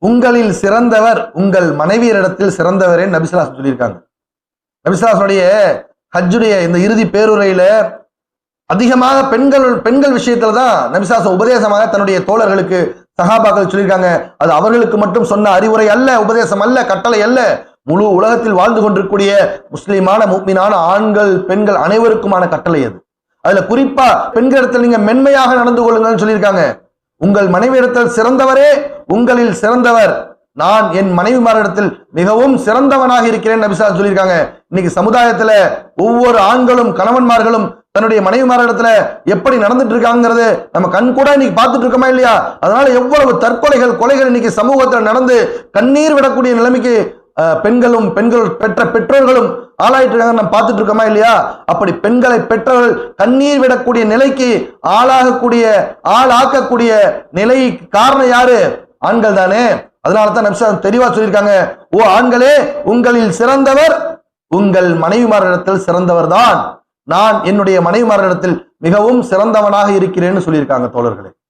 உங்களில் சிறந்தவர் உங்கள் மனைவியரிடத்தில் சிறந்தவரே நபிசுல்லாஸ் சொல்லியிருக்காங்க. நபிசுல்லாஸுடைய ஹஜ்ஜுடைய இந்த இறுதி பேருரையில அதிகமாக பெண்கள் விஷயத்துல தான் நபிசுல்லாஸ் உபதேசமாக தன்னுடைய தோழர்களுக்கு சஹாபாக்கள் சொல்லியிருக்காங்க. அது அவர்களுக்கு மட்டும் சொன்ன அறிவுரை அல்ல, உபதேசம் அல்ல, கட்டளை அல்ல. முழு உலகத்தில் வாழ்ந்து கொண்டிருக்கூடிய முஸ்லிமான முஃமினான ஆண்கள் பெண்கள் அனைவருக்குமான கட்டளை அது. அதுல குறிப்பா பெண்களிடத்தில் நீங்க மென்மையாக நடந்து கொள்ளுங்கன்னு சொல்லியிருக்காங்க. உங்கள் மனைவியிடத்தில் சிறந்தவரே உங்களில் சிறந்தவர், நான் என் மனைவிமாரிடத்தில் மிகவும் சிறந்தவனாக இருக்கிறேன் நபிசுல்லாஸ் சொல்லியிருக்காங்க. இன்னைக்கு சமுதாயத்துல ஒவ்வொரு ஆண்களும் கணவன்மார்களும் தன்னுடைய மனைவிமாரிடத்துல எப்படி நடந்துட்டு இருக்காங்கிறது நம்ம கண் கூட இன்னைக்கு பார்த்துட்டு இருக்கோமா இல்லையா? அதனால எவ்வளவு தற்கொலைகள் கொலைகள் இன்னைக்கு சமூகத்தில் நடந்து கண்ணீர் விடக்கூடிய நிலைமைக்கு பெண்கள் பெற்ற பெற்றோர்களும் ஆளாயிட்டு இருக்காங்க, நம்ம பார்த்துட்டு இருக்கோமா இல்லையா? அப்படி பெண்களை பெற்றவர்கள் கண்ணீர் விடக்கூடிய நிலைக்கு ஆளாக்கக்கூடிய நிலை காரணம் யாரு? ஆண்கள் தானே. அதனால தான் நபிசுல்லாஸ் தெளிவா சொல்லியிருக்காங்க, ஓ ஆண்களே, உங்களில் சிறந்தவர் உங்கள் மனைவிமாரிடத்தில் சிறந்தவர் தான், நான் என்னுடைய மனைவிமாரிடத்தில் மிகவும் சிறந்தவனாக இருக்கிறேன்னு சொல்லியிருக்காங்க தோழர்களே.